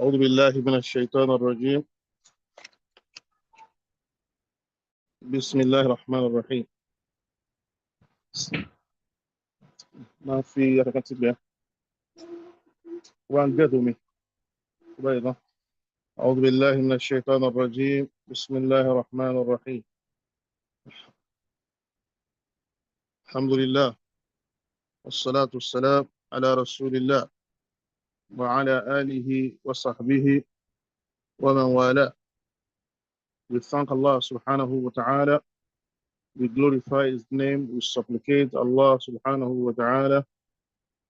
أعوذ بالله من الشيطان الرجيم. بسم الله الرحمن الرحيم. ما في حركات سبيا وان قدومي بيضة. أعوذ بالله من الشيطان الرجيم. بسم الله الرحمن الرحيم. الحمد لله والصلاة والسلام على رسول الله وعلى آله وصحبه ومن والاه. We thank Allah subhanahu wa ta'ala. We glorify His name. We supplicate Allah subhanahu wa ta'ala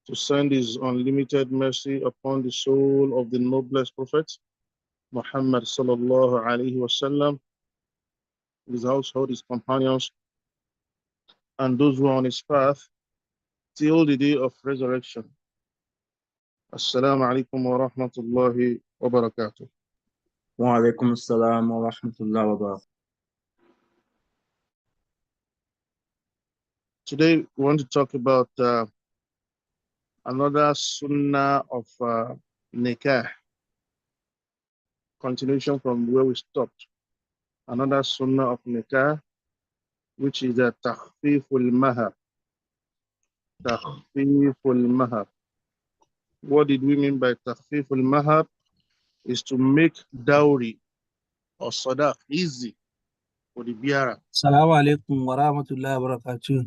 to send His unlimited mercy upon the soul of the noblest Prophet, Muhammad sallallahu alayhi wasallam, his household, his companions, and those who are on his path till the day of resurrection. Assalamu alaikum wa rahmatullahi wa barakatuh. Wa alaikum assalam wa rahmatullahi wa barakatuh. Today we want to talk about another sunnah of nikah. Continuation from where we stopped. Another sunnah of nikah, which is a takhfiful mahar. Takhfiful mahar. What did we mean by takhfiful mahar? Is to make dowry or sadaq easy for the bearer. Assalamu alaikum wa rahmatullahi wa barakatuh.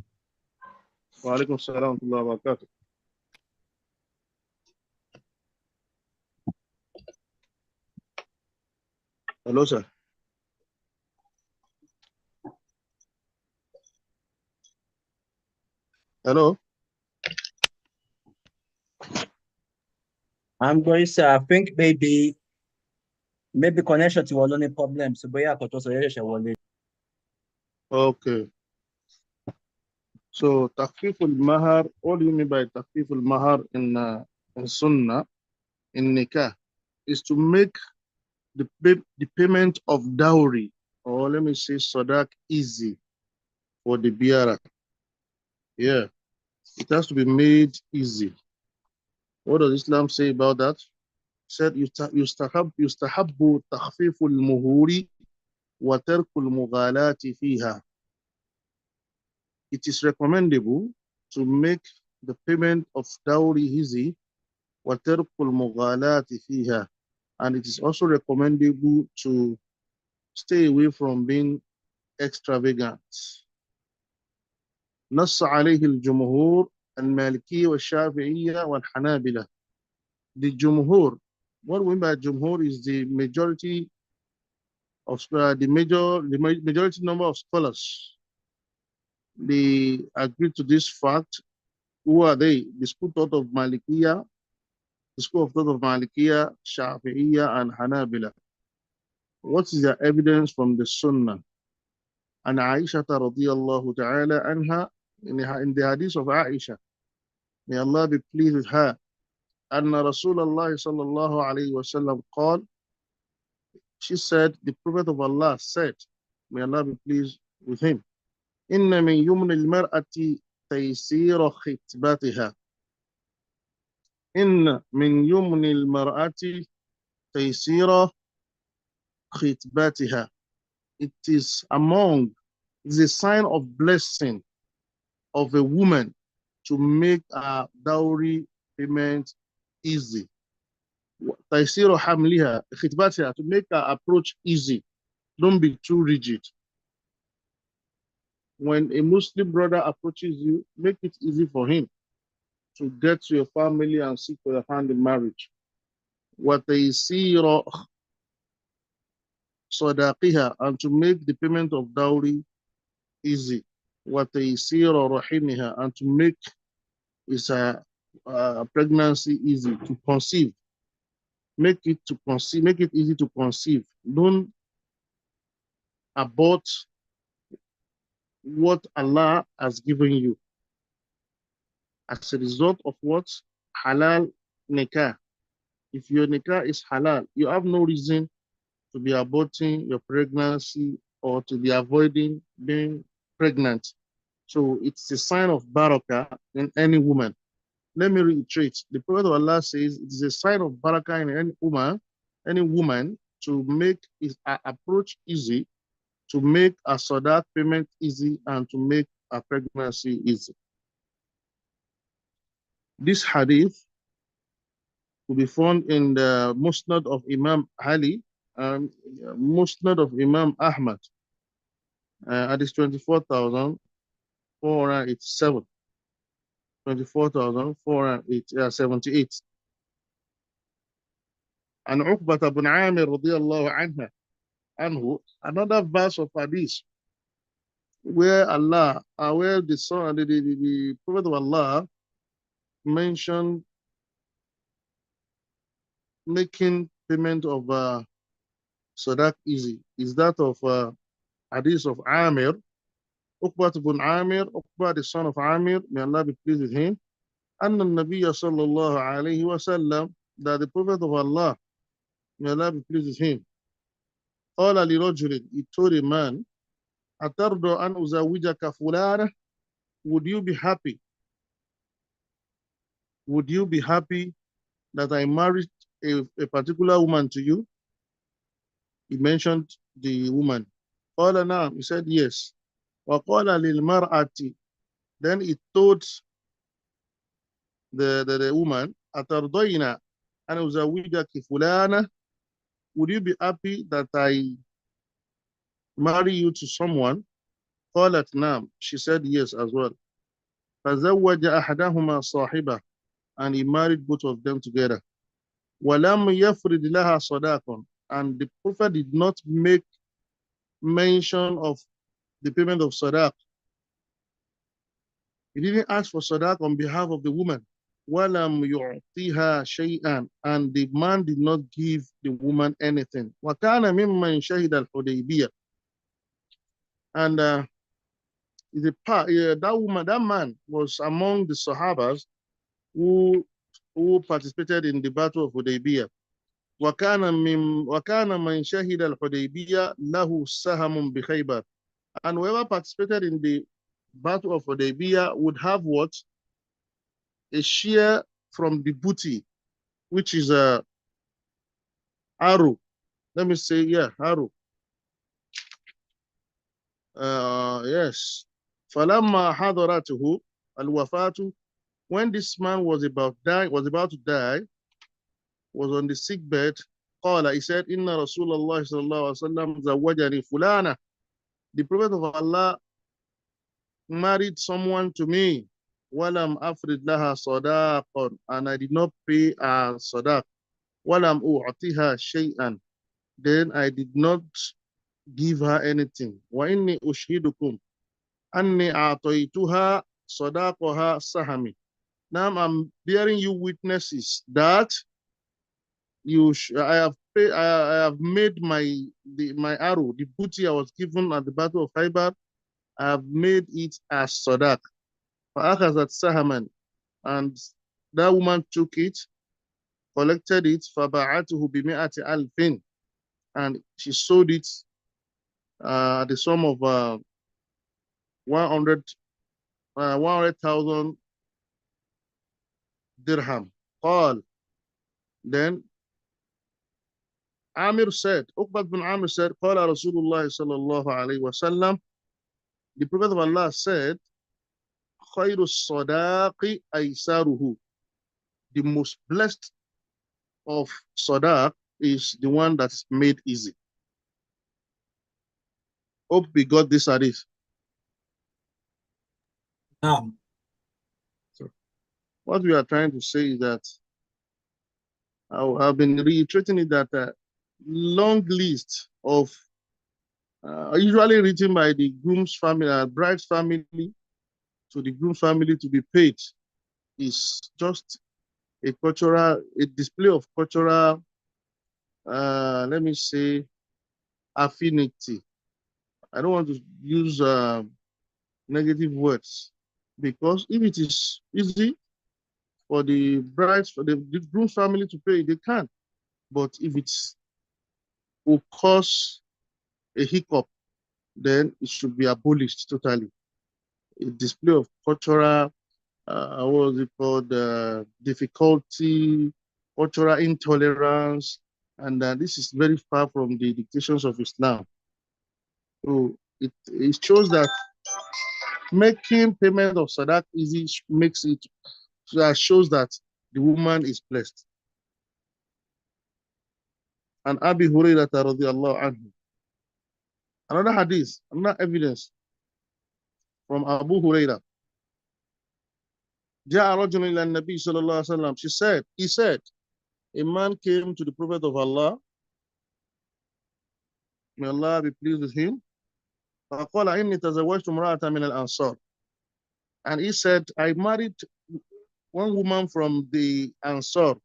Wa alaikum salam wa rahmatullahi wa barakatuh. Hello, sir. Hello. I'm going, sir. I think maybe connection to one problem. So, boy, I got also one. Okay. So, takhfiful mahar. What do you mean by takhfiful mahar in sunnah, in nikah, is to make the payment of dowry, or let me say sadaq, easy for the bearer. Yeah, it has to be made easy. What does Islam say about that? It said yustahabbu takhfiful muhuri wa tarkul mughalati fiha. It is recommendable to make the payment of dowry easy wa tarkul mughalati fiha, and it is also recommendable to stay away from being extravagant. نص عليه الجمهور المالكية والشافعية والحنابلة. The Jumhur, what we mean by Jumhur is the majority of the majority number of scholars. They agree to this fact. Who are they? The school thought of Malikiya, the school of thought of Malikiya, Shafi'iyya, and Hanabila. What is the evidence from the Sunnah? And Aisha radiyallahu ta'ala anha, in the hadith of Aisha, may Allah be pleased with her, أن رسول الله صلى الله عليه وسلم قال, she said, the Prophet of Allah said, may Allah be pleased with him, إن من يمن المرأة تيسير خطبتها. إن من يمن المرأة تيسير خطبتها. It is a sign of blessing of a woman to make a dowry payment easy. تيسير حملها خطبتها, to make her approach easy. Don't be too rigid. When a Muslim brother approaches you, make it easy for him to get to your family and seek for your hand in marriage. وتيسير صداقها, and to make the payment of dowry easy. وتيسير رحمها, and to make his pregnancy easy, to conceive. Make it easy to conceive. Don't abort what Allah has given you. As a result of what? Halal nikah. If your nikah is halal, you have no reason to be aborting your pregnancy or to be avoiding being pregnant. So it's a sign of barakah in any woman. Let me reiterate. The Prophet of Allah says it is a sign of barakah in any woman any woman to make his approach easy, to make a sadaq payment easy, and to make a pregnancy easy. This hadith will be found in the Musnad of Imam Ali and Musnad of Imam Ahmad. Hadith 24,487. 24,478. And Uqbah ibn Amir radiallahu anhu, another verse of hadith where where the son, the Prophet of Allah mentioned making payment of sadaq easy is that of hadith of Amir, Uqbah ibn Amir, Uqbah the son of Amir, may Allah be pleased with him, and the Nabi sallallahu alayhi wa sallam, that the Prophet of Allah, may Allah be pleased with him, قال لرجل, he told a man, أترضى أن أزوجك فلانة, would you be happy? Would you be happy that I married a particular woman to you? He mentioned the woman. قال نعم, he said yes. وقال للمرأة, then he told the woman, أترضين أن أزوجك فلانة, would you be happy that I marry you to someone? قالت نعم, she said yes as well. فزوج أحدهما صاحبه, and he married both of them together. وَلَمْ يَفْرِدْ لَهَا صَدَاقٌ, and the Prophet did not make mention of the payment of sadaq. He didn't ask for sadaq on behalf of the woman. وَلَمْ يُعْطِيهَا شَيْئًا, and the man did not give the woman anything. وَكَانَ مِمَّنْ شَهِدَ الْحُدَيْبِيَةِ, and that man was among the Sahabas who participated in the Battle of Hudaybiyah. وكان من شهد الحديبية له سهم بخيبر, and whoever participated in the Battle of Hudaybiyah would have what? A share from the booty, which is a arrow. Let me say, yeah, arrow. Yes. فلما حضرته الوفاة, when this man was about to die, was on the sick bed, قال, he said, إن رسول الله صلى الله عليه وسلم زوجني فلانة, the Prophet of Allah married someone to me, ولم أفرد لها صداقا, and I did not pay a sadaq, ولم أعطيها شيئا, then I did not give her anything. وإني أشهدكم أني أعطيتها صداقها سهمي. Now I'm bearing you witnesses that I have made my arrow, the booty I was given at the Battle of Khaybar, I have made it as sadaq. فأخذت سهما, and that woman took it, collected it, فباعته بمئة ألف, and she sold it at the sum of 100,000 dirham. قال, then Amir said, Uqbat bin Amir said, قال رسول الله صلى الله عليه وسلم, the Prophet of Allah said, خير الصداق أيساره, the most blessed of sadaq is the one that is made easy. Hope we got this hadith. نعم. So what we are trying to say is that I've been reiterating it, that long list of usually written by the groom's family, bride's family, to the groom's family to be paid, is just a display of cultural, let me say, affinity. I don't want to use negative words, because if it is easy for the brides, for the groom's family to pay, they can. But if it will cause a hiccup, then it should be abolished totally. A display of cultural, what was it called, difficulty, cultural intolerance, And this is very far from the dictations of Islam. So it shows that making payment of sadaq easy makes it, shows that the woman is blessed. And Abi Hurairah radiallahu anhu. Another hadith, another evidence from Abu Hurairah. جاء رجل إلى النبي صلى الله عليه وسلم. He said, a man came to the Prophet of Allah, may Allah be pleased with him. فقال إني تزوجت امرأة من الأنصار. And he said, I married one woman from the Ansar.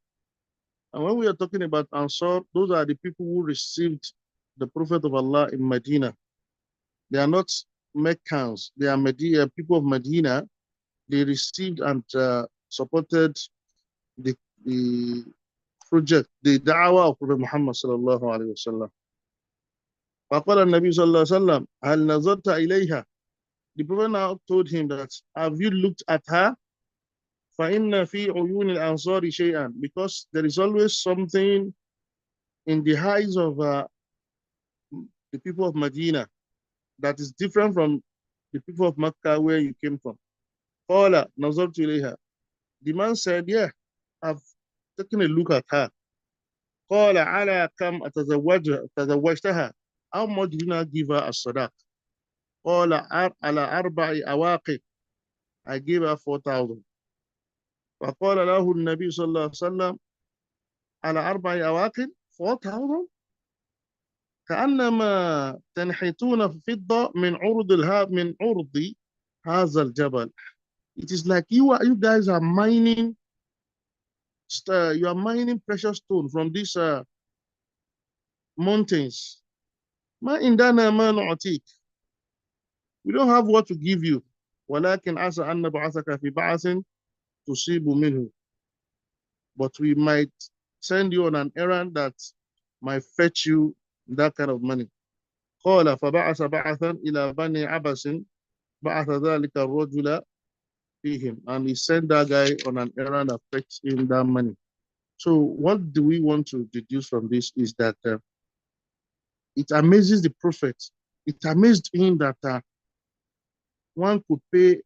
And when we are talking about Ansar, those are the people who received the Prophet of Allah in Medina. They are not Meccans. They are people of Medina. They received and supported the project, the da'wah of Prophet Muhammad sallallahu alayhi wa sallam. فقال النبي صلى الله عليه وسلم هل نظرت إليها. The Prophet now told him that, have you looked at her? فإن في عيون الأنصار شيئا, because there is always something in the eyes of the people of Medina that is different from the people of Makkah where you came from. قال نظرت إليها. The man said, yeah, I've taken a look at her. قال على كم تزوجتها. How much did you not give her as sadaq? قال على 4 أواقي. I gave her 4,000. فقال له النبي صلى الله عليه وسلم على 4 أواقي 4,000 كأنما تنحتون فضة من عرض هذا الجبل. It is like you guys are mining precious stone from these mountains. ما عندنا ما نعطيك. We don't have what to give you. ولكن عسى أن نبعثك في بعث تصيب منه. But we might send you on an errand that might fetch you that kind of money. قال فبعث بعثا إلى بني عبس بعث ذلك الرجل فيهم. And he sent that guy on an errand that fetched him that money. So what do we want to deduce from this is that it amazes the Prophet. It amazed him that one could pay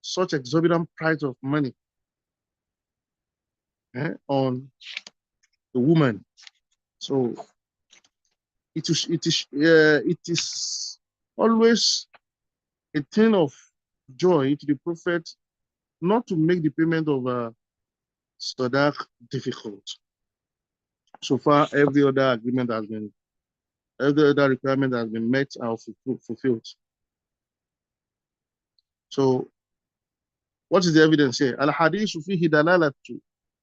such exorbitant price of money on the woman. So it is always a thing of joy to the Prophet not to make the payment of sadaq difficult. So far, every other requirement has been met or fulfilled. So, what is the evidence here? Al-hadithu fihi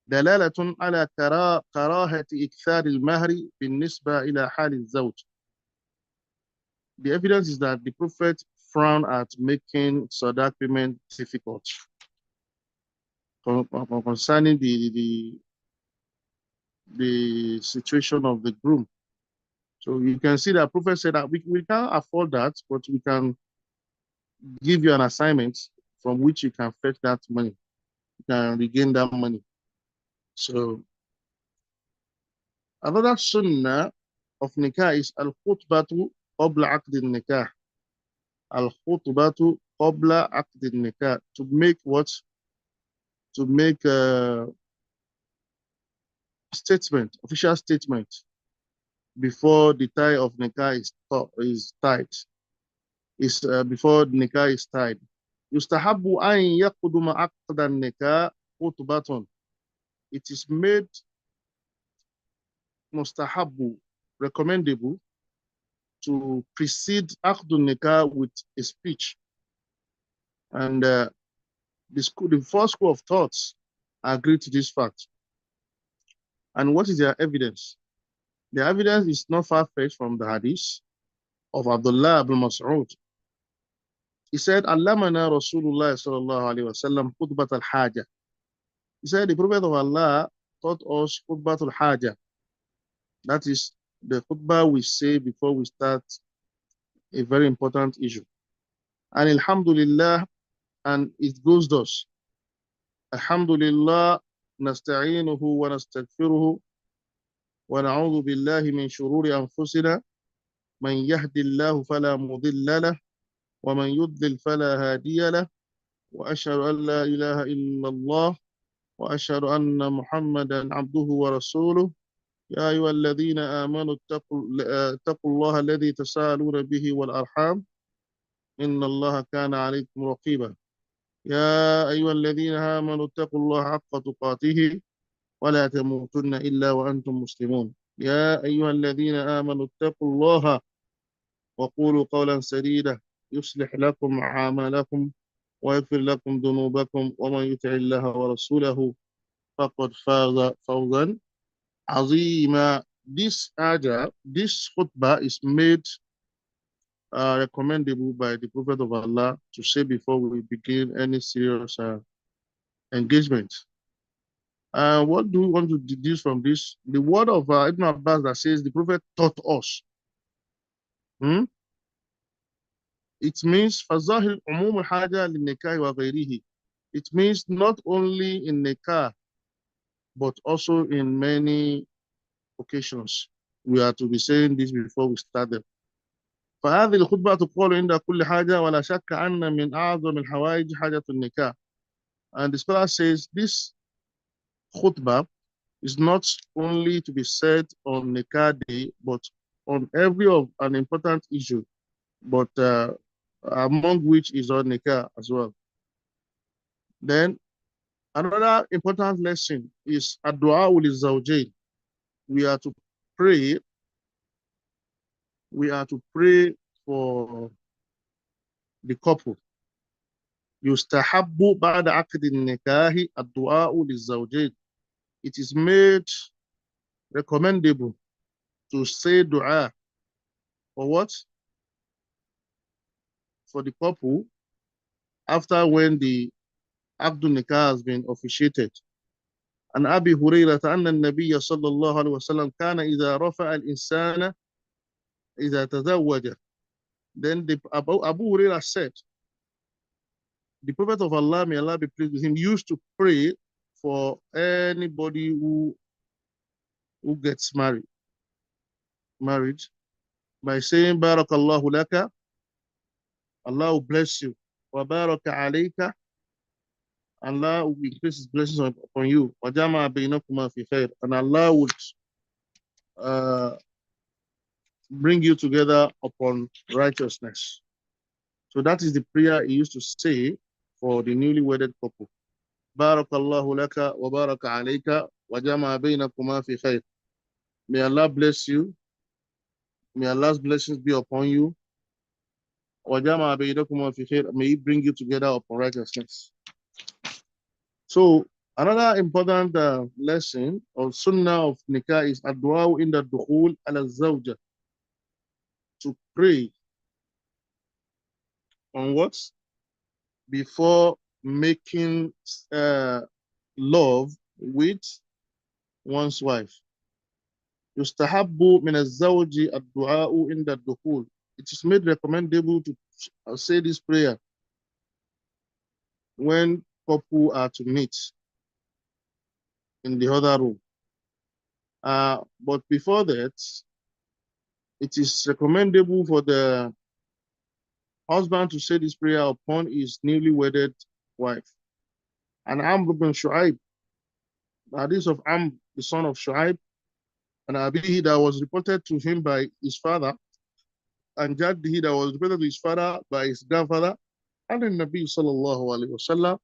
دلالة على كراهة إكثار المهر بالنسبة إلى حال الزوج. The evidence is that the Prophet frowned at making sadaq payment difficult concerning the situation of the groom. So you can see that Prophet said that we can't afford that, but we can give you an assignment from which you can fetch that money. You can regain that money. So another sunnah of nikah is al-khutbatu qabla aqd al-nikah. Al-khutbatu qabla aqd al-nikah. To make what? To make a statement, official statement, before the tie of nikah is tied. Is before the nikah is tied. Yustahabbu an yaqduma aqd al-nikah khutbatun. It is made mustahabbu, recommendable, to precede aqdun nikah with a speech. And the first school of thoughts agree to this fact. And what is their evidence? The evidence is not far-fetched from the hadith of Abdullah ibn Mas'ud. He said, Allamana Rasulullah sallallahu alayhi wa sallam khutbat al-haja. He said, the Prophet of Allah taught us khutbat al-haja. That is the khutbah we say before we start a very important issue. And alhamdulillah, and it goes thus. Alhamdulillah, nasta'inuhu wa nastaghfiruhu ونعوذ بالله من شرور أنفسنا من يهد الله فلا مضل له ومن يضلل فلا هادي له وأشهد أن لا إله إلا الله وأشهد أن محمدا عبده ورسوله يا أيها الذين آمنوا اتقوا الله الذي تساءلون به والأرحام إن الله كان عليكم رقيبا يا أيها الذين آمنوا اتقوا الله حق تقاته ولا تموتن إلا وأنتم مسلمون يا أيها الذين آمنوا اتقوا الله وقولوا قولا سديدا يصلح لكم أعمالكم ويغفر لكم ذنوبكم ومن يطع الله ورسوله فقد فاز فوزا عظيما. This khutbah is made recommendable by the Prophet of Allah to say before we begin any serious engagement. What do we want to deduce from this? The word of Ibn Abbas that says the Prophet taught us. It means فَظَاهِرْ عُمُومُ الْحَاجَةِ لِلنِّكَاحِ وَغَيْرِهِ. It means not only in nikah, but also in many occasions. We are to be saying this before we start them. فهذه الخطبة تقول عند كل حاجة ولا شك أن من أعظم الحوائج حاجة النكاح. And the scholar says this khutbah is not only to be said on nikah day, but on every of an important issue, but among which is on nikah as well. Then another important lesson is ad-du'a lil-zawjayn. We are to pray. We are to pray for the couple. يستحب بعد عقد النكاح الدعاء للزوجين. It is made recommendable to say dua for what? For the couple after when the Abdul Nikah has been officiated. عن أبي هريرة أن النبي صلى الله عليه وسلم كان إذا رفع الإنسان إذا تزوج. Then Abu Hurairah said, the Prophet of Allah, may Allah be pleased with him, used to pray for anybody who gets married by saying, Barakallahu laka, Allah will bless you. Wa baraka alayka, Allah will increase his blessings upon you. Wa jama'a baynakuma fi khair, and Allah would bring you together upon righteousness. So that is the prayer he used to say for the newly wedded couple. Barakallahu laka wa baraka alayka wa jama'a baynakuma fi khair. May Allah bless you. May Allah's blessings be upon you. Wa jama'a baynakuma fi khair. May he bring you together upon righteousness. So another important lesson or sunnah of nikah is ad-du'a inda dukhul ala zawja. To pray on what? Before making love with one's wife. Yustahabbu min az-zawji ad-du'a inda dukhul. It is made recommendable to say this prayer when couple are to meet in the other room. But before that, it is recommendable for the husband to say this prayer upon his newly wedded wife. And Amr ibn Shu'aib, the hadith of Amr, the son of Shu'aib, and Abihi that was reported to him by his father, and Jaddihi that was reported to his father by his grandfather, and the Nabi sallallahu alaihi wasallam.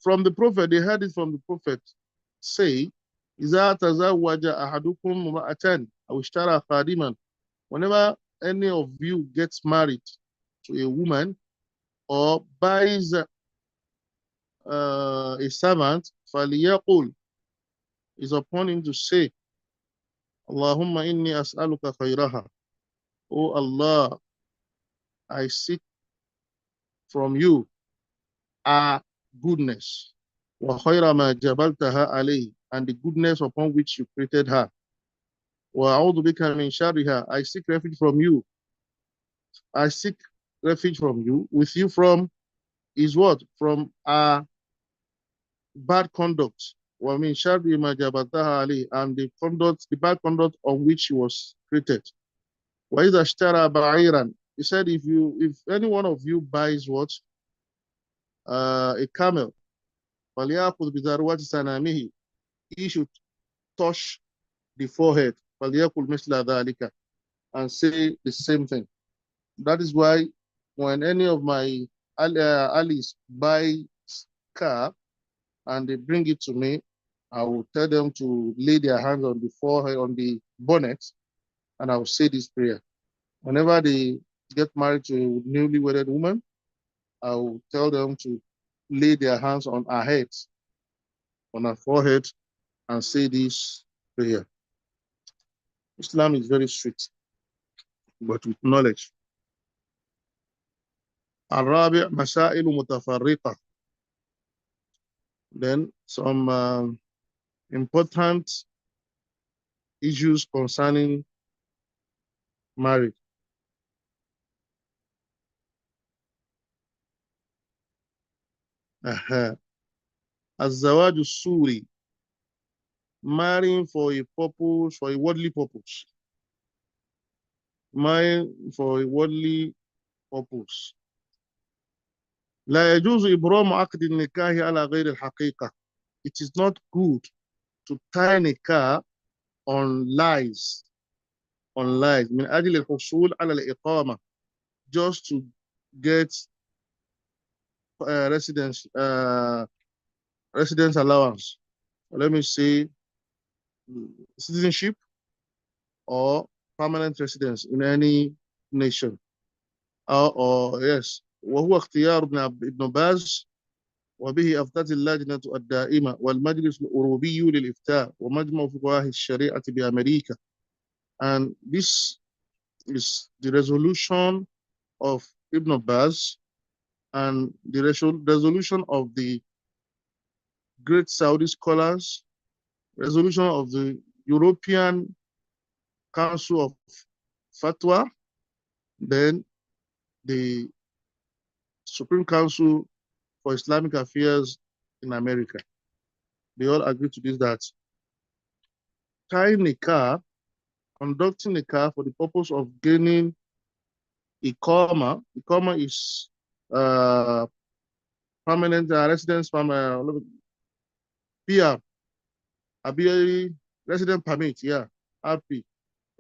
From the Prophet, they heard it from the Prophet say, إِذَا تَزَوَّجَ أَحَدُكُمْ مُرَأَةً أَوْ اشْتَرَى خَادِمًا. Whenever any of you gets married to a woman or buys a servant, فَلْيَقُلْ, is upon him to say, Allahumma inni as'aluka khayraha. Oh Allah, I seek from you a goodness. Wa khayra ma jabaltaha alayhi, and the goodness upon which you created her. Wa a'udhu bika min sharriha. I seek refuge from you. I seek refuge from you, with you from is what? From bad conduct. وَمِنْ شَرِّ مَا جَبَلْتَهَا عَلَيْهِ, and the bad conduct on which he was created. وَإِذَا اشْتَرَى بَعِيرًا, he said, if any one of you buys what? A camel, فَلْيَأْخُذْ بِذَرْوَةِ سَنَامِهِ, he should touch the forehead, فَلْيَقُلْ مِثْلَ ذَلِكَ, and say the same thing. That is why when any of my allies buy car and they bring it to me, I will tell them to lay their hands on the forehead, on the bonnet, and I will say this prayer. Whenever they get married to a newly wedded woman, I will tell them to lay their hands on her head, on her forehead, and say this prayer. Islam is very strict, but with knowledge. الرابع مسائل متفرقة. Then some important issues concerning marriage. الزواج السوري, marrying for a purpose, for a worldly purpose. Marrying for a worldly purpose. لا يجوز إبرام عقد النكاح على غير الحقيقة. It is not good to tie nikah on lies. On lies. من أجل الحصول على الإقامة, just to get residence allowance. Let me say citizenship or permanent residence in any nation. Or yes, وهو اختيار ابن باز وبه أفتت اللجنة الدائمة والمجلس الأوروبي للإفتاء ومجمع فقهاء الشريعة بأمريكا. And this is the resolution of Ibn Baz and the resolution of the great Saudi scholars, resolution of the European Council of Fatwa, then the Supreme Council for Islamic Affairs in America. They all agree to this, that tying nikah, conducting nikah for the purpose of gaining Iqama. Iqama is permanent residence from PR, resident permit, yeah, RP,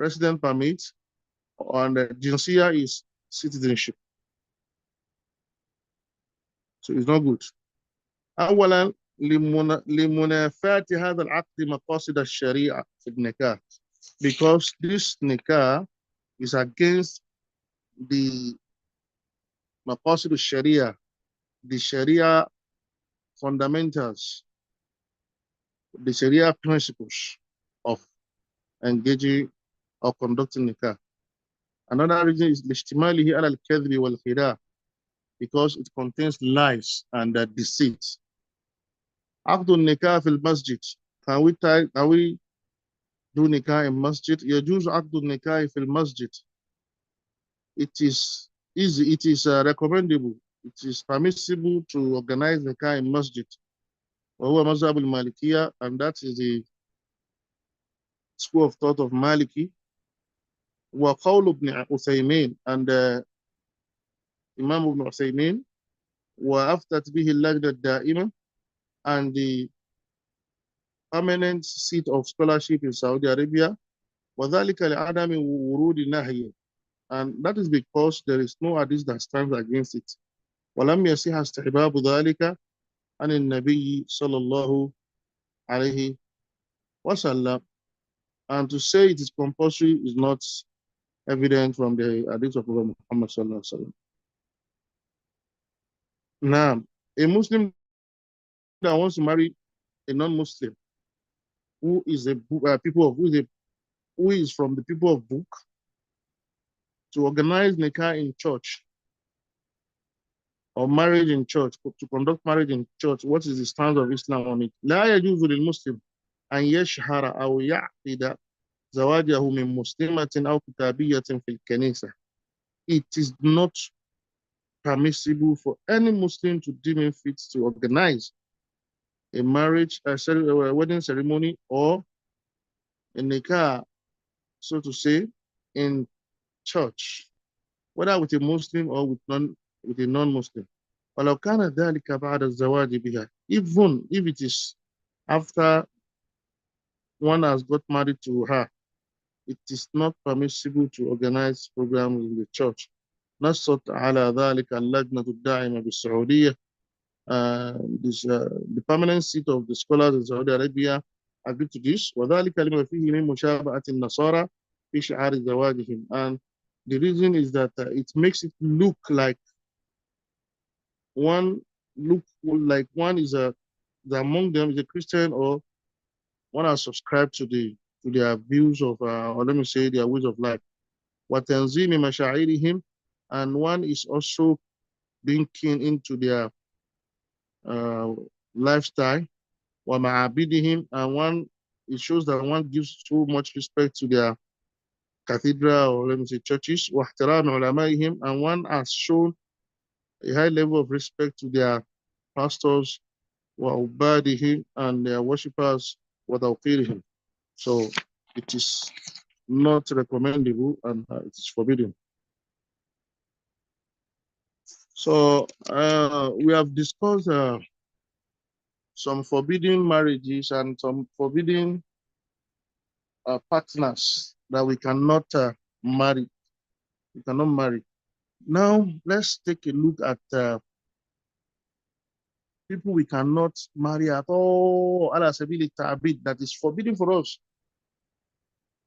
resident permit, and Jinsia is citizenship. So it's not good. أولا لمنافاة هذا العقد مقاصد الشريعة في النكاح, because this nikah is against the maqasid al-sharia, the sharia fundamentals, the sharia principles of engaging or conducting nikah. Another reason is لاشتماله على الكذب والخداع, because it contains lies and deceit. عقد النكاح في المسجد, can we do nikah in masjid? يجوز عقد النكاح في المسجد. It is easy, it is recommendable, it is permissible to organize nikah in masjid. وهو مذهب المالكية, and that is the school of thought of Maliki. وقول ابن عثيمين, and Imam ibn Uthaymeen, وأفتت به اللجنة الدائمة, and the permanent seat of scholarship in Saudi Arabia. وذلك لعدم ورود نهي, and that is because there is no hadith that stands against it. ولم يصح استحباب ذلك عن النبي صلى الله عليه وسلم, and to say it is compulsory is not evident from the hadith of Prophet Muhammad sallallahu alaihi wasallam. Now, a Muslim that wants to marry a non-Muslim who is who is from the people of book, to organize nikah in church or marriage in church, to conduct marriage in church, what is the stance of Islam on it? لا يجوز للمسلم أن يشهر أو يعقد زواجه من مسلمة أو كتابية في الكنيسة. It is not permissible for any Muslim to deem it fit to organize a marriage, a wedding ceremony, or a nikah, so to say, in church, whether with a Muslim or with a non-Muslim. ولو كان ذلك بعد الزواج بها, even if it is after one has got married to her, it is not permissible to organize programs in the church. نصت على ذلك اللجنة الداعمة بالسعودية. The permanent seat of the scholars in Saudi Arabia agreed to this. وذلك لما فيه من مشابهة النصارى في شعار زواجهم. And the reason is that it makes it look like one is among them is a Christian, or one has subscribed to their views of or let me say their ways of life. وتنظيم مشاعرهم, and one is also being keen into their lifestyle. ومعابدهم, and it shows that one gives so much respect to their cathedral, or let me say churches. واحترام علمائهم, and one has shown a high level of respect to their pastors, وعبادهم, and their worshippers, وتوقيرهم. So it is not recommendable, and it is forbidden. So we have discussed some forbidden marriages and some forbidden partners that we cannot marry. We cannot marry. Now let's take a look at people we cannot marry at all. That is forbidden for us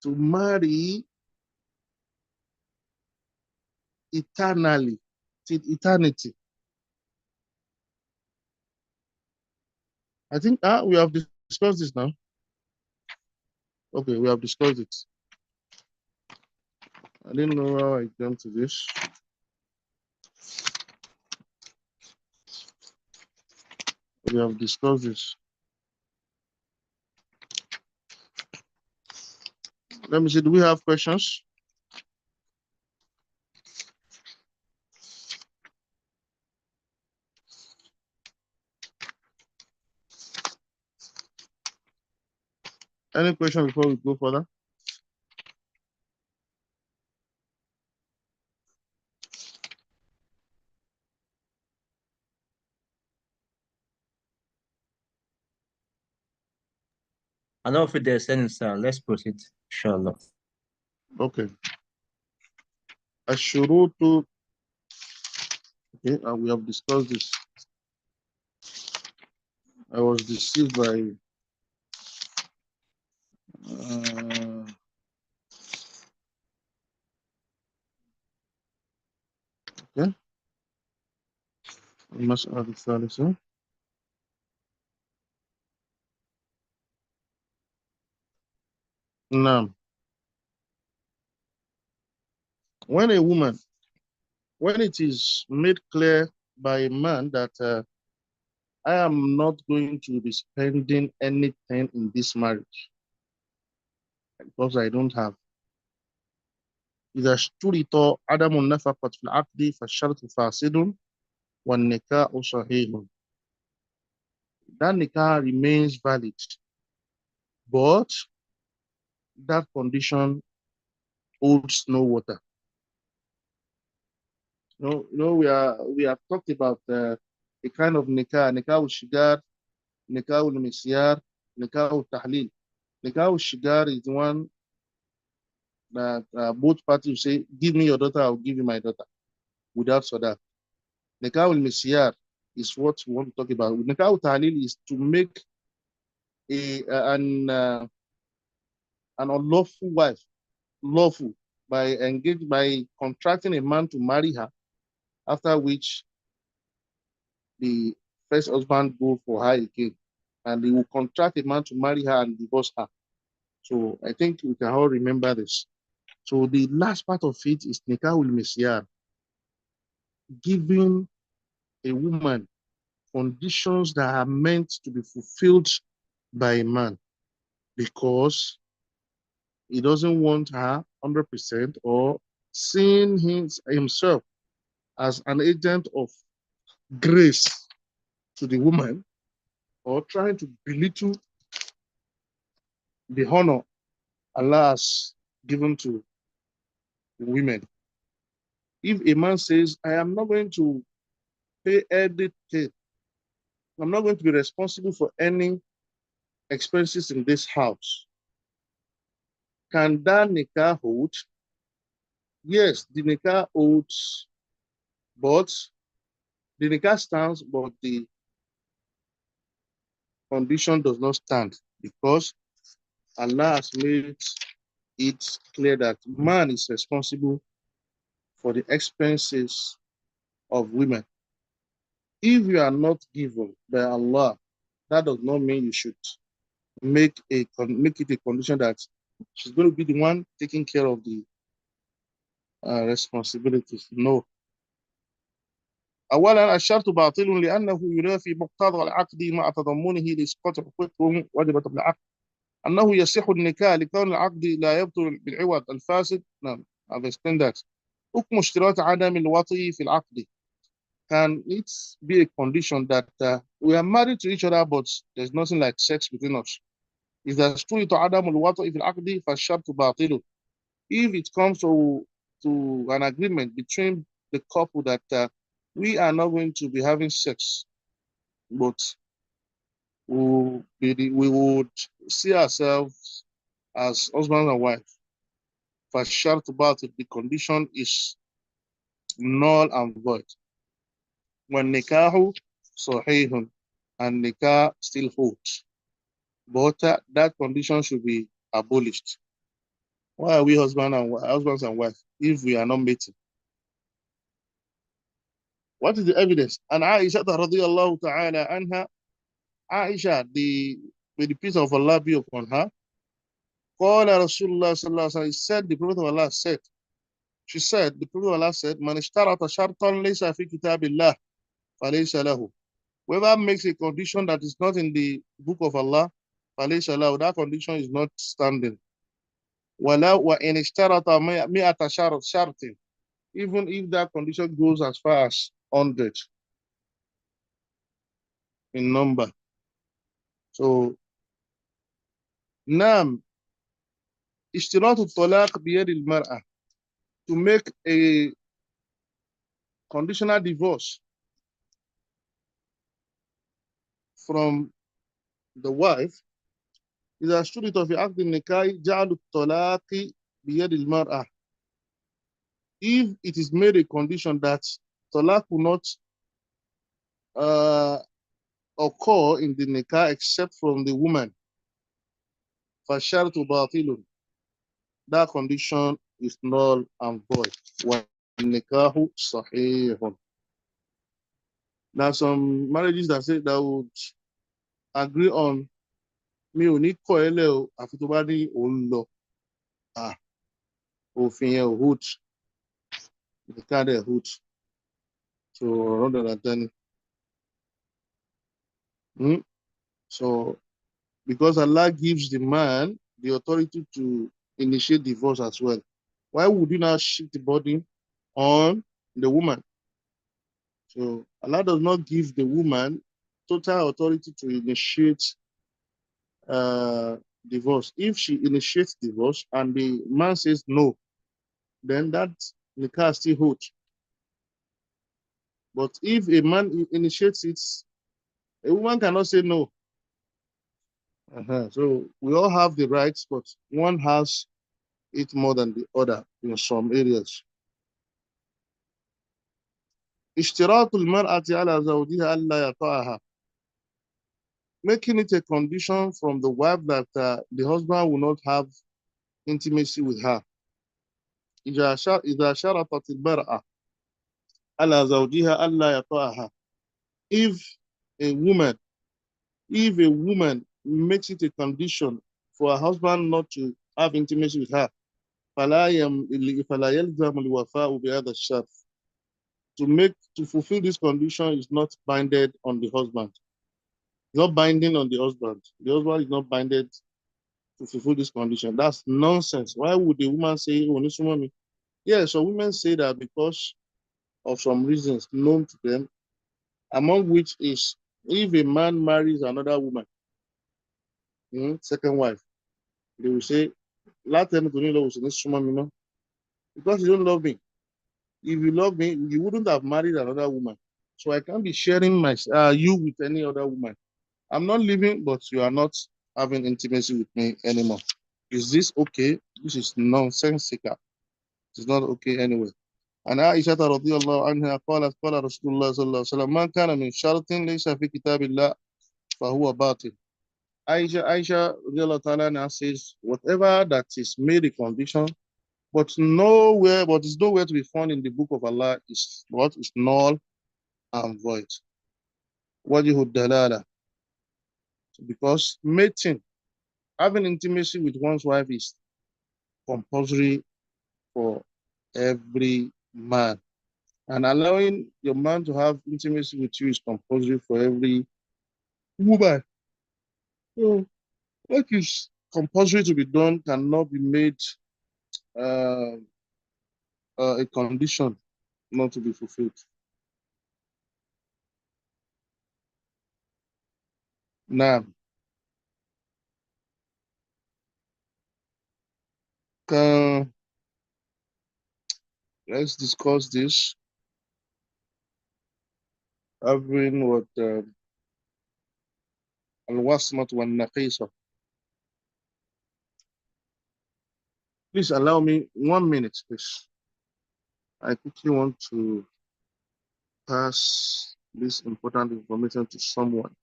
to marry eternally, till eternity. I think we have discussed this now. Okay, we have discussed it. I didn't know how I came to this. We have discussed this. Let me see, do we have questions? Any question before we go further? I know if there's any, sir. Let's proceed, inshallah. Okay. Ashurutu. Okay, we have discussed this. I was deceived by okay. المسألة الثالثة. Now, when it is made clear by a man that I am not going to be spending anything in this marriage because I don't have. إذا اشترط عدم النفقة في العقد فالشرط فاسد والنكاح صحيح. That nikah remains valid, but that condition holds no water. We have talked about a kind of nikah ul shigar, nikah ul misyar, nikah ul tahlil. Nikah ul shigar is the one that both parties say, give me your daughter, I'll give you my daughter, without sadaq. Nikah ul misyar is what we want to talk about. Nikah ul tahlil is to make an unlawful wife lawful by contracting a man to marry her, after which the first husband go for her again, and he will contract a man to marry her and divorce her. So I think we can all remember this. So the last part of it is nikah ul misyar, giving a woman conditions that are meant to be fulfilled by a man, because he doesn't want her 100%, or seeing himself as an agent of grace to the woman, or trying to belittle the honor Allah has given to women. If a man says, I am not going to pay anything, I'm not going to be responsible for any expenses in this house, can that nikah hold? Yes, the nikah holds, but the nikah stands, but the condition does not stand because Allah has made it clear that man is responsible for the expenses of women. If you are not given by Allah, that does not mean you should make it a condition that she's going to be the one taking care of the responsibilities. No. أولا الشرط باطل لأنه ينافي مقتضى العقد مع تضمنه لإسقاط حقوقهم واجبة بالعقد. أنه يصح النكاح لكون العقد لا يبطل بالعوض الفاسد. نعم I've explained that. حكم اشتراط عدم الوطي في العقد. Can it be a condition that we are married to each other but there's nothing like sex between us? إذا اشترط عدم الوطي في العقد فالشرط باطل. If it comes to an agreement between the couple that we are not going to be having sex, but we would see ourselves as husband and wife. فالشرط باطل, the condition is null and void. والنكاح صحيح, and nikah still holds. But that condition should be abolished. Why are we husbands and wife if we are not mating? What is the evidence? And Aisha radiyallahu ta'ala anha, Aisha, may the peace of Allah be upon her, قال رسول الله صلى الله عليه وسلم, said, the Prophet of Allah said, she said, the Prophet of Allah said, من اشترط شرطا ليس في كتاب الله فليس له. Whoever makes a condition that is not in the book of Allah, فليس له, that condition is not standing. ولا وإن اشترط مئة شرط, even if that condition goes as far as 100 in number. So, نعم اشتراط الطلاق بيد المرأة, to make a conditional divorce from the wife, إذا اشترط في عقد النكاح جعل الطلاق بيد المرأة. If it is made a condition that talaq will not occur in the nikah except from the woman, فَالشَّرْطُ بَاطِلٌ, that condition is null and void. وَالنِّكَاحُ صَحِيحٌ. Now some marriages that say that would agree on mi ò ní kọ̀ ẹ́ lẹ̀ o àfi tó bá ní òun lọ. Òfin yẹn ò hold, nikah dẹ̀ hold. So ọ̀rọ̀ dandan ni. So because Allah gives the man the authority to initiate divorce as well, why would you not shift the burden on the woman? So Allah does not give the woman total authority to initiate divorce. If she initiates divorce and the man says no, then that nikah still holds. But if a man initiates it, a woman cannot say no. So we all have the rights, but one has it more than the other in some areas. اشتراط المرأة على زوجها ألا يطأها, making it a condition from the wife that the husband will not have intimacy with her. إذا شرطت المرأة على زوجها ألا يطأها, if a woman makes it a condition for her husband not to have intimacy with her, فلا يلزم الوفاء بهذا الشرط. To fulfill this condition is not binded on the husband. It's not binding on the husband. The husband is not binded to fulfill this condition. That's nonsense. Why would the woman say, oh, Nisumami? Yeah, so women say that because of some reasons known to them, among which is If a man marries another woman, second wife, they will say, "Last time to know was because you don't love me. If you love me, you wouldn't have married another woman. So I can't be sharing my you with any other woman. I'm not living, but you are not having intimacy with me anymore. Is this okay? This is nonsensical. It's not okay anyway." عن عائشة رضي الله عنها قالت قال رسول الله صلى الله عليه وسلم ما كان من شرط ليس في كتاب الله فهو باطل. Aisha رضي الله تعالى عنها says, whatever that is made a condition, but is nowhere to be found in the book of Allah is what is null and void. وجه الدلالة. Because mating, having intimacy with one's wife is compulsory for every man. And allowing your man to have intimacy with you is compulsory for every woman. So what is compulsory to be done cannot be made uh, a condition not to be fulfilled. Now, let's discuss this. Having what al-wasmat wa naqisa. Please allow me 1 minute, please. I quickly want to pass this important information to someone.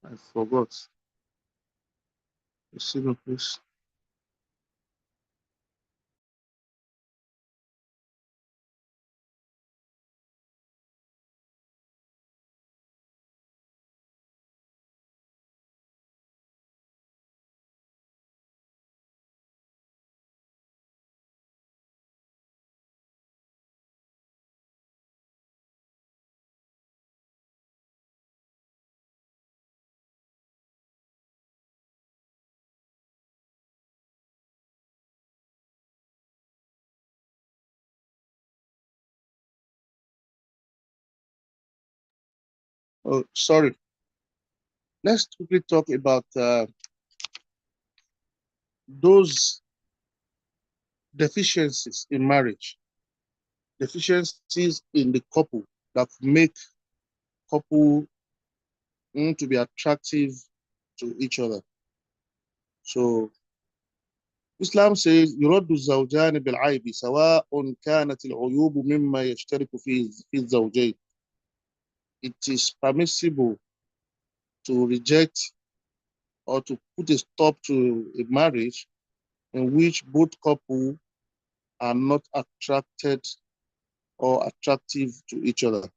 I forgot. Excuse me, please. Oh, sorry. Let's quickly talk about those deficiencies in marriage, deficiencies in the couple that make couple to be attractive to each other. So Islam says يرد الزوجان بالعيب سواء كانت العيوب مما يشترك في الزوجين. It is permissible to reject or to put a stop to a marriage in which both couples are not attracted or attractive to each other.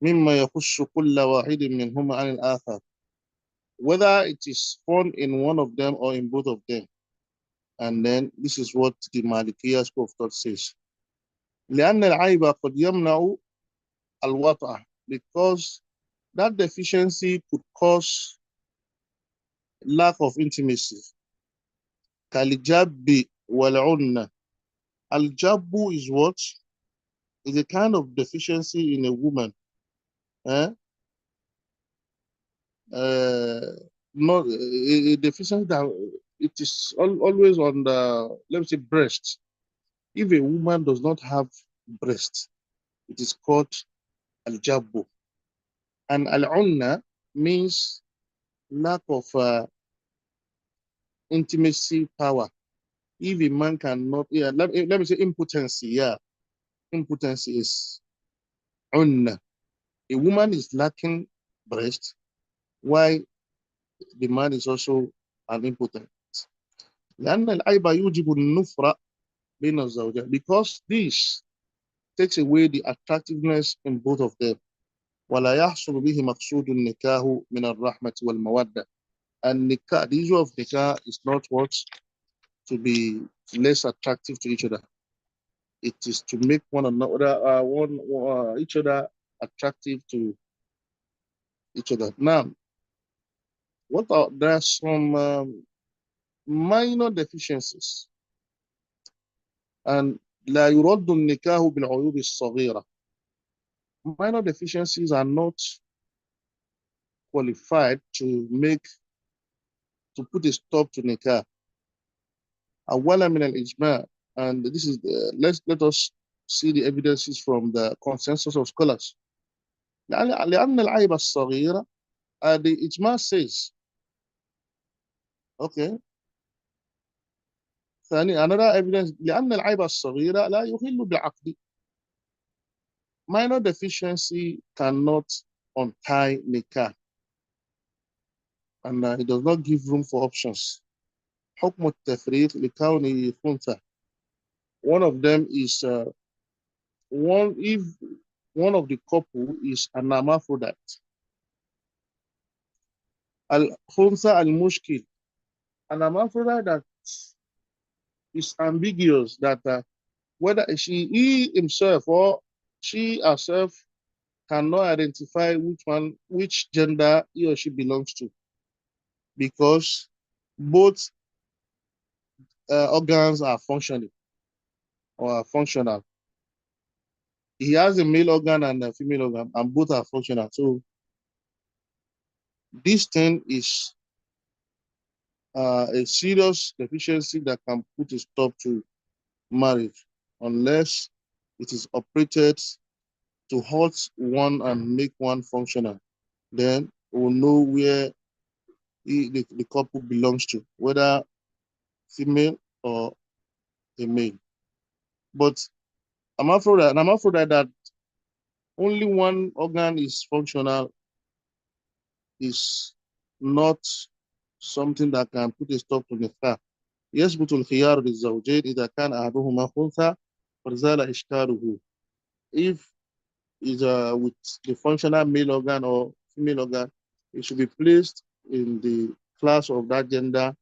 مما يخص كل واحد منهما عن الآخر. Whether it is found in one of them or in both of them. And then this is what the Malikiya school of thought says. لأن العيب قد يمنع الوطأ, because that deficiency could cause lack of intimacy. كالجب والعنة. Al-jabbu is what? Is a kind of deficiency in a woman. Eh? Not a deficiency that it is always on the, let me say, breast. If a woman does not have breast, it is called al-jabbu. And al-unna means lack of intimacy power. If a man cannot, let me say impotency, impotency is unna. A woman is lacking breast, while the man is also an impotent. لأن العيب يوجب النفرة بين الزوجين, because this takes away the attractiveness in both of them. ولا يحصل به مقصود النكاح من الرحمة والمودة. And nikah, the issue of nikah is not what to be less attractive to each other. It is to make one another, each other attractive to each other. Now, there are some minor deficiencies, and لا يرد النكاح بالعيوب الصغيرة. Minor deficiencies are not qualified to put a stop to nikah. أولا من الإجماع, and this is let us see the evidences from the consensus of scholars. لأن العيب الصغيرة, the إجماع says, okay. ثاني another evidence, لأن العيب الصغيرة لا يخل بعقد. Minor deficiency cannot untie nikah, and it does not give room for options. حكم التفريق لكونه خنثى. One of them is if one of the couple is an hermaphrodite. Al-khunsa al-mushkil, an hermaphrodite that is ambiguous, that whether he himself or she herself cannot identify which gender he or she belongs to, because both organs are functioning or are functional. He has a male organ and a female organ, and both are functional. So this thing is a serious deficiency that can put a stop to marriage, unless it is operated to halt one and make one functional. Then we'll know where the couple belongs to, whether female or a male. But I'm afraid that only one organ is functional is not something that can put a stop to nikah. يثبت الخيار للزوجين إذا كان أحدهما خنثى فزال إشكاله. If is with the functional male organ or female organ, it should be placed in the class of that gender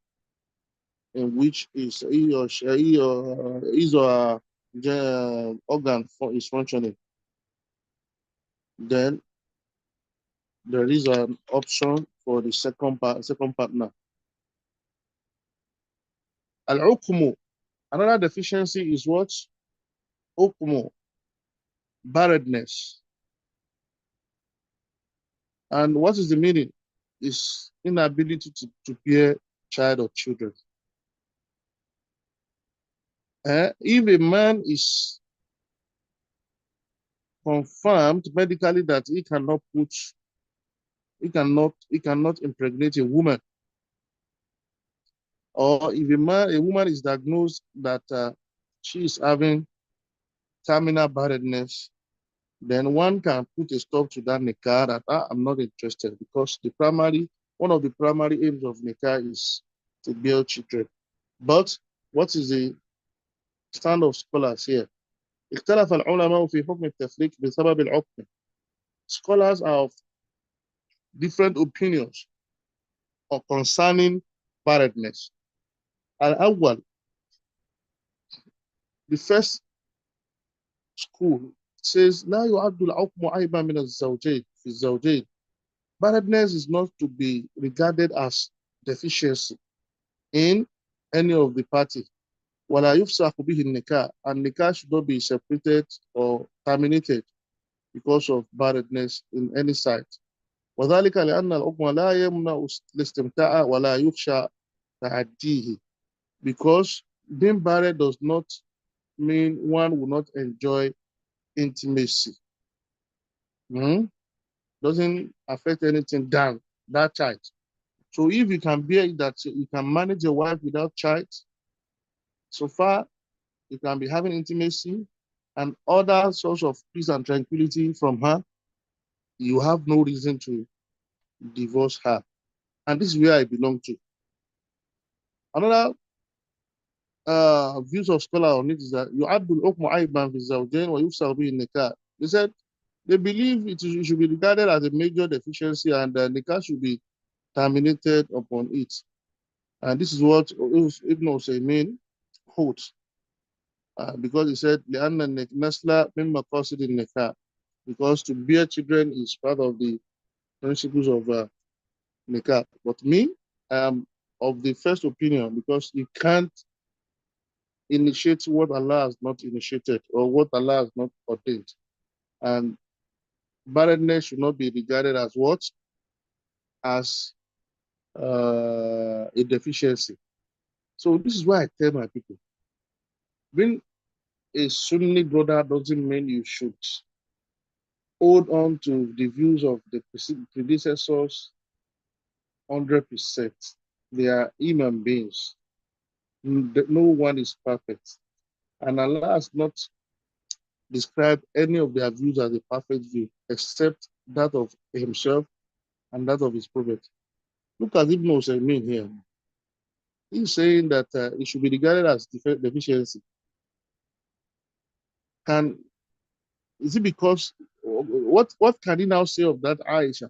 in which is he or she, his or her organ is functioning. Then there is an option for the second partner. Al-ukmu, another deficiency is what? Ukmu, barrenness. And what is the meaning? Is inability to bear child or children. If a man is confirmed medically that he cannot impregnate a woman, or if a woman is diagnosed that she is having terminal barrenness, then one can put a stop to that nikah, that I'm not interested, because one of the primary aims of nikah is to bear children. But what is the stand of scholars here? اختلف العلماء في حكم التفريق بسبب العقم. Scholars are of different opinions concerning barrenness. Al-awwal, the first school says لا يعد العقم عيبا من الزوجين في الزوجين. Barrenness is not to be regarded as deficiency in any of the party. ولا يفسخ به النكاح, and nikah should not be separated or terminated because of barrenness in any side. وذلك لأن العقم لا يمنع الاستمتاع ولا يخشى تعديه, because being barren does not mean one will not enjoy intimacy. Doesn't affect anything than that child. So if you can bear that, you can manage your wife without child, so far you can be having intimacy and other source of peace and tranquility from her, you have no reason to divorce her. And this is where I belong to. Another views of scholar on it is that يعد الحكم عيبا في الزوجين ويفسخ به النكاح. They said they believe it should be regarded as a major deficiency, and the nikah should be terminated upon it. And this is what Ibn Usaymin quotes, because he said لأن النسل من مقاصد النكاح, because to bear children is part of the principles of nikah. But me, I am of the first opinion, because you can't initiate what Allah has not initiated or what Allah has not ordained. And barrenness should not be regarded as what? As a deficiency. So this is why I tell my people, being a Sunni brother doesn't mean you should hold on to the views of the predecessors 100%. They are human beings. No one is perfect. And Allah has not described any of their views as a perfect view, except that of himself and that of his prophet. Look at Ibn Usaymin here. He's saying that it should be regarded as deficiency. Is it because, what can he now say of that Aisha?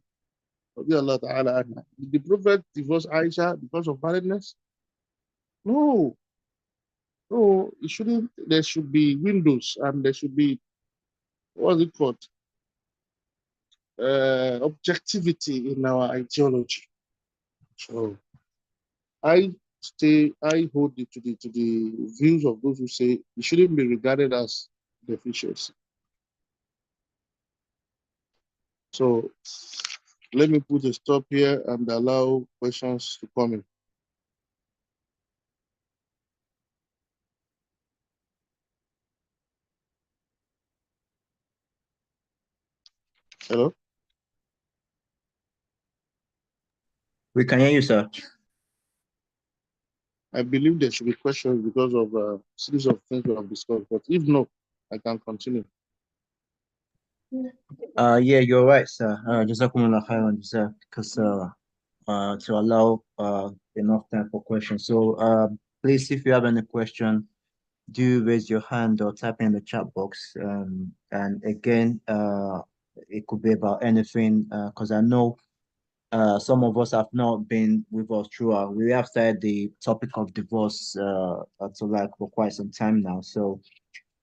Did the prophet divorce Aisha because of barrenness? No. No, it shouldn't. There should be windows and there should be, what's it called? Objectivity in our ideology. So I hold it to the views of those who say it shouldn't be regarded as deficiency. So let me put a stop here and allow questions to come in. Hello? We can hear you, sir. I believe there should be questions because of a series of things we have discussed, but if no, I can continue. Yeah, you're right, sir. Jazakumullah khairan, sir, because to allow enough time for questions. So please, if you have any question, do raise your hand or type in the chat box. And again, it could be about anything, because I know some of us have not been with us throughout. We have started the topic of divorce to like for quite some time now. So,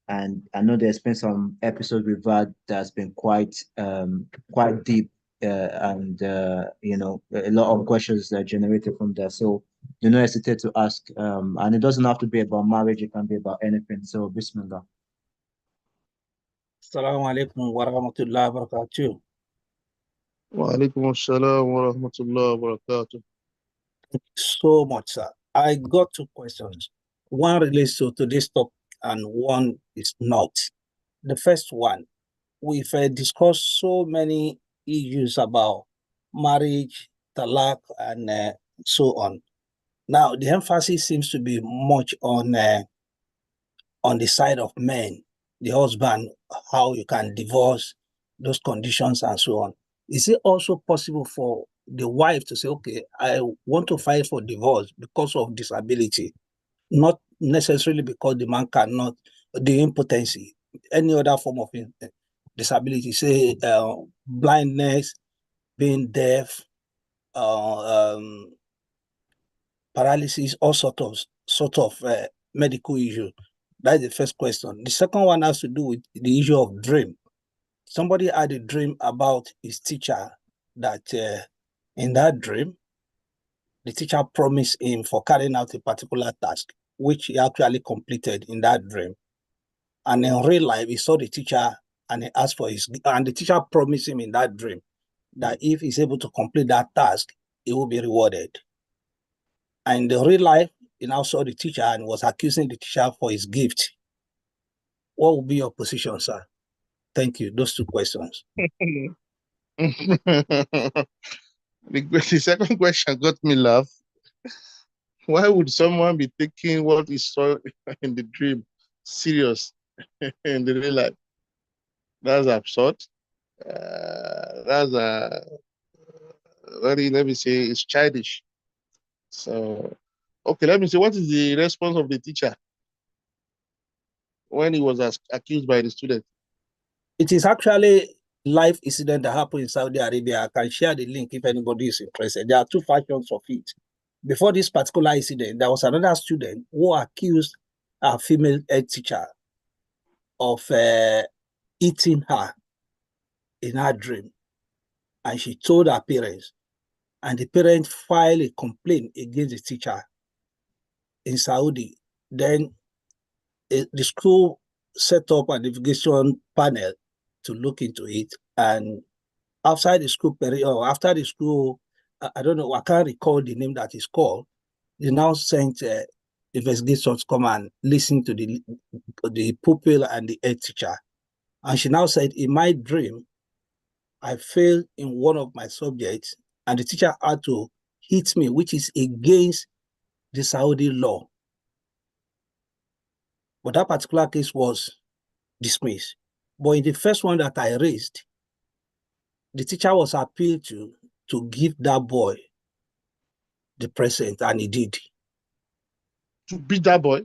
and I know there's been some episodes we've had that's been quite deep, and you know, a lot of questions that generated from there. So do not hesitate to ask. And it doesn't have to be about marriage, it can be about anything. So Bismillah. Assalamu alaikum wa rahmatullahi wa barakatuh. Wa alaikum assalam wa rahmatullahi wa barakatuh. So much, sir. I got two questions. One relates to today's topic and one is not. The first one, we've discussed so many issues about marriage, talaq, and so on. Now, the emphasis seems to be much on the side of men, the husband, how you can divorce, those conditions and so on. Is it also possible for the wife to say, okay, I want to file for divorce because of disability, not necessarily because the man cannot, the impotency, any other form of disability, say blindness, being deaf, paralysis, all sort of medical issue. That's the first question. The second one has to do with the issue of dream. Somebody had a dream about his teacher that in that dream, the teacher promised him for carrying out a particular task, which he actually completed in that dream. And in real life, he saw the teacher and he asked for and the teacher promised him in that dream that if he's able to complete that task, he will be rewarded. And in real life, he now saw the teacher and was accusing the teacher for his gift. What would be your position, sir? Thank you. Those two questions. The second question got me laugh. Why would someone be taking what he saw in the dream serious in the real life? That's absurd. That's let me say, it's childish. So, okay, let me see, what is the response of the teacher when he was accused by the student? It is actually life incident that happened in Saudi Arabia. I can share the link if anybody is interested. There are two versions of it. Before this particular incident, there was another student who accused a female head teacher of eating her in her dream. And she told her parents, and the parents filed a complaint against the teacher in Saudi. Then the school set up an investigation panel to look into it, and outside the school period, or after the school, I don't know, I can't recall the name that is called. They now sent investigators come and listen to the pupil and the head teacher. And she now said, in my dream, I failed in one of my subjects, and the teacher had to hit me, which is against the Saudi law. But that particular case was dismissed. But in the first one that I raised, the teacher was appealed to give that boy the present, and he did. To beat that boy?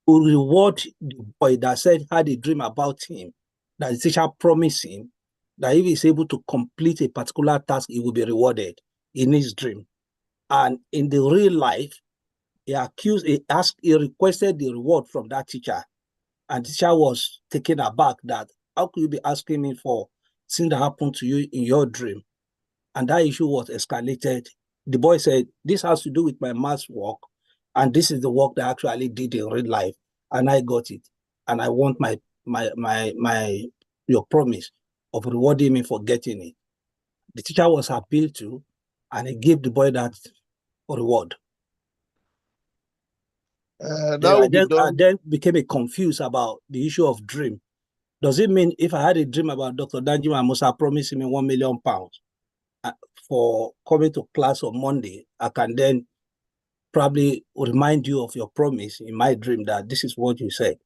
To reward the boy that said had a dream about him, that the teacher promised him that if he's able to complete a particular task, he will be rewarded in his dream. And in the real life, he requested the reward from that teacher. And the teacher was taken aback that, how could you be asking me for things that happened to you in your dream? And that issue was escalated. The boy said, this has to do with my maths work, and this is the work that I actually did in real life, and I got it. And I want your promise of rewarding me for getting it. The teacher was appealed to, and he gave the boy that reward. That would be done. I then became confused about the issue of dream. Does it mean if I had a dream about Dr. Danjuma Musa promising me £1 million for coming to class on Monday, I can then probably remind you of your promise in my dream that this is what you said?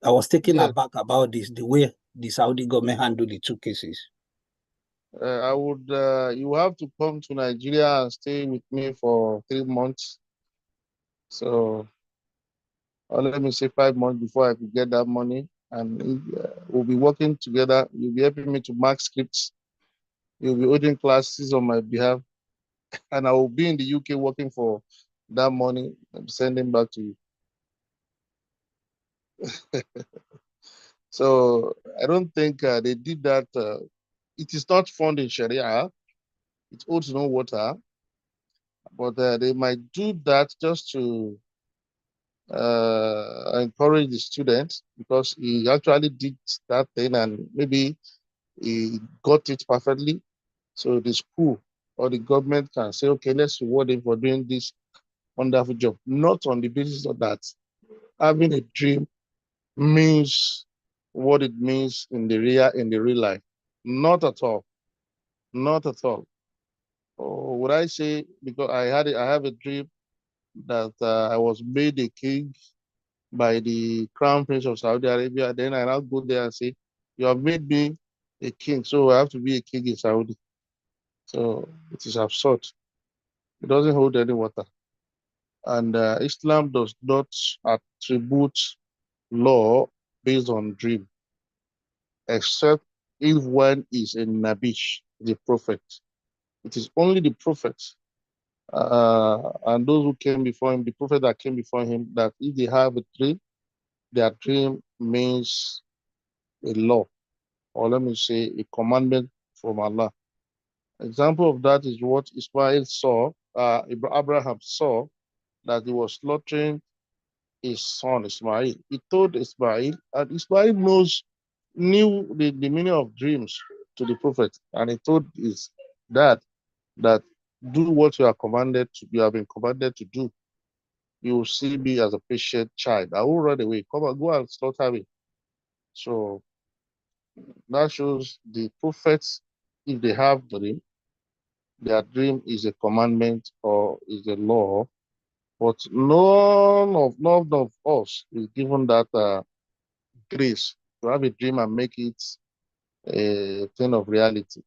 I was taken aback about this, the way the Saudi government handled the two cases. You have to come to Nigeria and stay with me for 3 months. So, or let me say 5 months before I could get that money. And we'll be working together. You'll be helping me to mark scripts. You'll be holding classes on my behalf. And I will be in the UK working for that money and sending back to you. So I don't think they did that. It is not found in Sharia. It holds no water. But they might do that just to encourage the student, because he actually did that thing and maybe he got it perfectly. So the school or the government can say, okay, let's reward him for doing this wonderful job. Not on the basis of that. Having a dream means what it means in the real life. Not at all. Not at all. Or would I say, because I have a dream that I was made a king by the crown prince of Saudi Arabia. Then I now go there and say, you have made me a king, so I have to be a king in Saudi. So it is absurd. It doesn't hold any water. And Islam does not attribute law based on dream, except if one is a Nabish, the prophet. It is only the prophet and those who came before him, the prophet that came before him, that if they have a dream, their dream means a law, or let me say a commandment from Allah. Example of that is what Ismail saw, Abraham saw, that he was slaughtering his son Ismail. He told Ismail, and Ismail knew the meaning of dreams to the prophet, and he told his dad that do what you have been commanded to do. You will see me as a patient child. I will run away. Come on, go and slaughter me. So that shows the prophets, if they have dream, their dream is a commandment or is a law. But none of us is given that grace to have a dream and make it a thing of reality.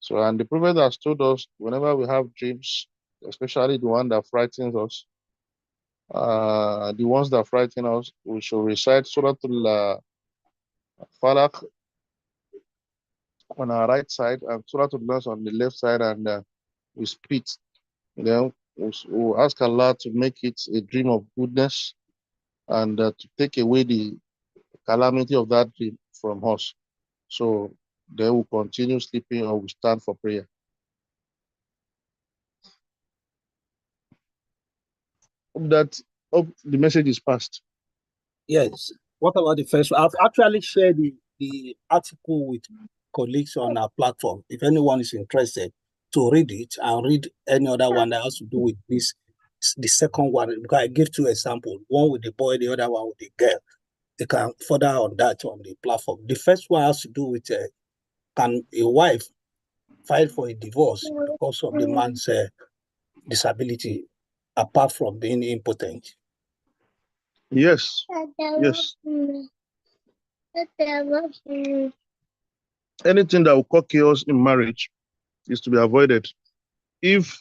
So, and the prophet has told us, whenever we have dreams, especially the one that frightens us, the ones that frighten us, we should recite Surah Al-Falaq on our right side and Surah Al-Nas on the left side, and we split. Then we'll ask Allah to make it a dream of goodness and to take away the calamity of that dream from us. So they will continue sleeping or we stand for prayer. That Hope the message is passed. Yes. What about the first one? I've actually shared the article with colleagues on our platform. If anyone is interested to read it and read any other one that has to do with this, the second one, because I gave two examples, one with the boy, the other one with the girl. They can further on that on the platform. The first one has to do with can a wife file for a divorce because of the man's disability, apart from being impotent? Yes. Yes. Anything that will cause chaos in marriage is to be avoided. If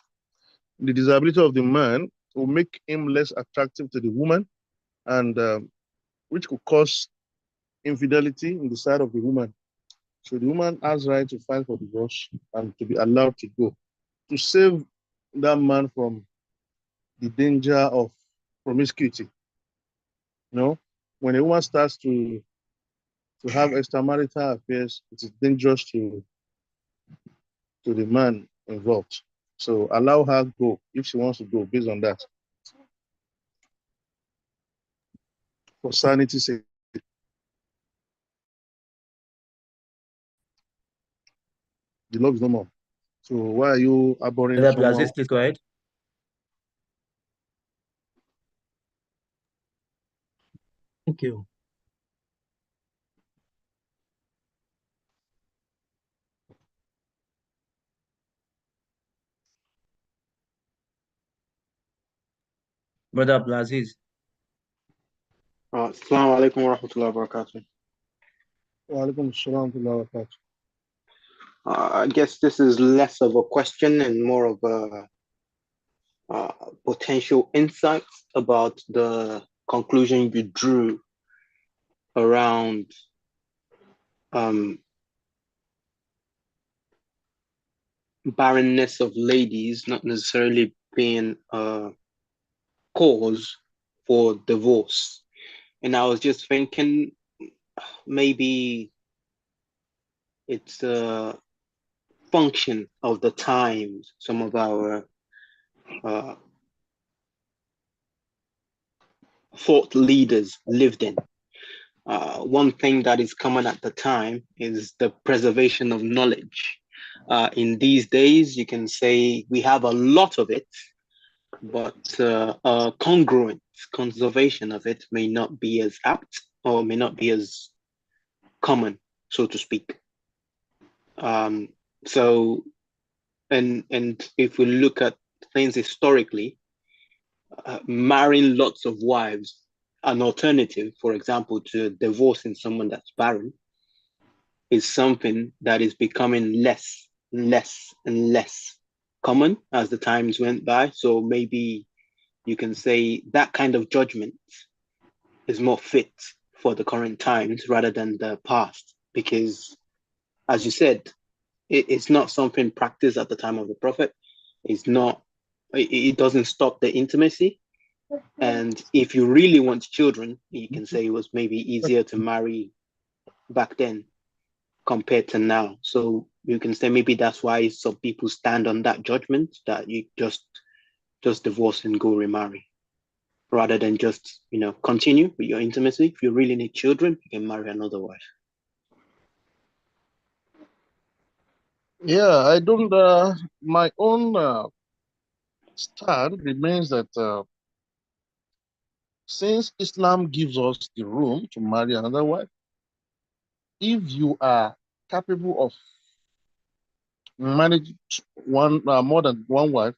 the disability of the man will make him less attractive to the woman, and which could cause infidelity in the side of the woman. So the woman has right to file for divorce and to be allowed to go to save that man from the danger of promiscuity. You know, when a woman starts to have extramarital affairs, it is dangerous to the man involved. So allow her go if she wants to go based on that. For sanity's sake. The love is no more. So why are you abhorring someone? Please go ahead. Thank you. Brother Abdulaziz. Assalamu alaikum wa rahmatullahi wa barakatuh. Wa alaikum assalam wa rahmatullahi wa barakatuh. I guess this is less of a question and more of a potential insight about the conclusion you drew around barrenness of ladies not necessarily being a cause for divorce. And I was just thinking maybe it's a function of the times some of our thought leaders lived in. One thing that is common at the time is the preservation of knowledge. In these days, you can say we have a lot of it, but congruent conservation of it may not be as apt or may not be as common, so to speak. So, and if we look at things historically, marrying lots of wives, an alternative, for example, to divorcing someone that's barren, is something that is becoming less and less common as the times went by. So maybe you can say that kind of judgment is more fit for the current times rather than the past, because as you said, it's not something practiced at the time of the prophet. It's not, it doesn't stop the intimacy. And if you really want children, you can say it was maybe easier to marry back then compared to now. So you can say maybe that's why some people stand on that judgment that you just divorce and go remarry, rather than just, continue with your intimacy. If you really need children, you can marry another wife. Yeah, I don't. My own stand remains that since Islam gives us the room to marry another wife, if you are capable of managing more than one wife,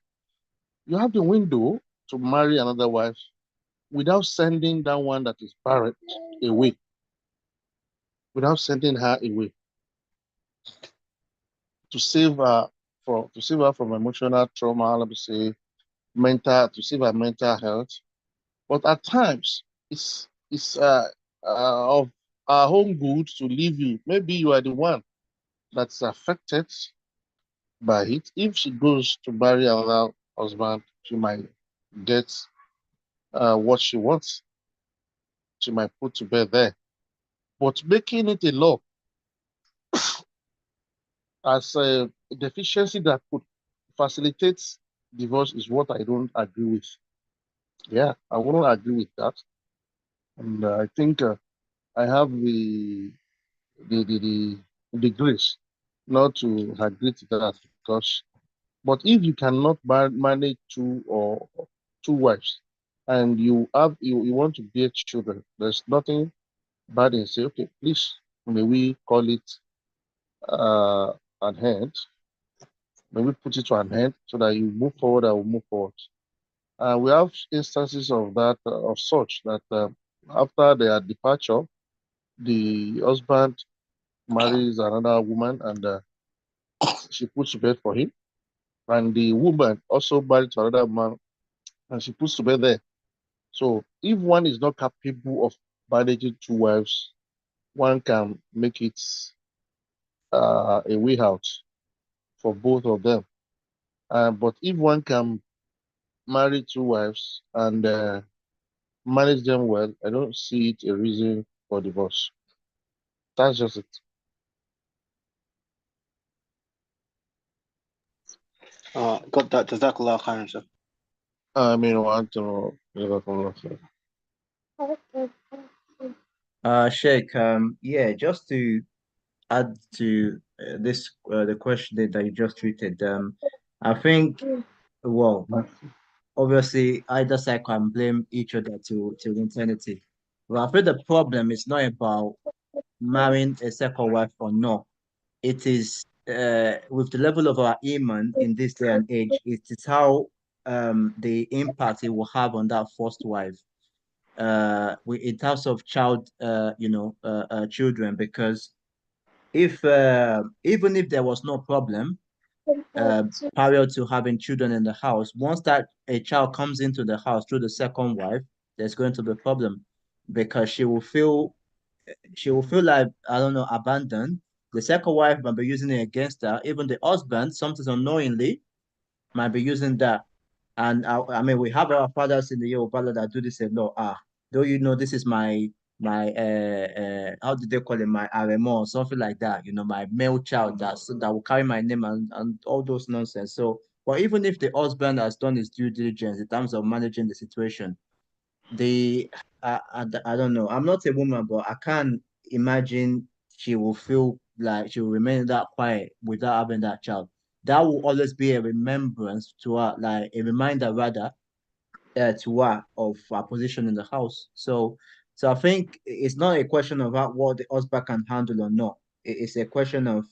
you have the window to marry another wife without sending that one that is barren away, without sending her away, to save her from emotional trauma. Let me say to save her mental health. But at times, it's of our own good to leave you. Maybe you are the one that's affected by it. If she goes to marry another husband, she might get what she wants. She might put to bed there. But making it a law as a deficiency that could facilitate divorce is what I don't agree with. Yeah, I wouldn't agree with that. And I think I have the the grace not to agree to that because. But if you cannot manage two wives, and you want to bear children, there's nothing bad in say, okay, please, may we call it uh, an end, may we put it to an end so that you move forward, I will move forward. We have instances of that, of such that after their departure, the husband marries another woman and she puts to bed for him, and the woman also married to another man and she puts to bed there. So if one is not capable of managing two wives, one can make it a way out for both of them. But if one can marry two wives and manage them well, I don't see it a reason for divorce. That's just it. Got that. Jazakallah khairan, sir. I mean, want to Sheikh, yeah, just to add to this the question that you just treated, I think, well, obviously either side can blame each other to eternity. But I feel the problem is not about marrying a second wife or not. It is with the level of our iman in this day and age, it is how the impact it will have on that first wife. In terms of children, because if even if there was no problem prior to having children in the house, once that a child comes into the house through the second wife, there's going to be a problem because she will feel like, I don't know, abandoned. The second wife might be using it against her. Even the husband, sometimes unknowingly, might be using that. And I mean, we have our fathers in the Yoruba land that do this a lot. Though you know, this is my how did they call it, my RMO or something like that. You know, my male child that will carry my name and all those nonsense. So, but even if the husband has done his due diligence in terms of managing the situation, the I don't know. I'm not a woman, but I can't imagine she will feel like she will remain that quiet without having that child. That will always be a remembrance to her, like a reminder rather, to her of her position in the house. So I think it's not a question of what the husband can handle or not. It's a question of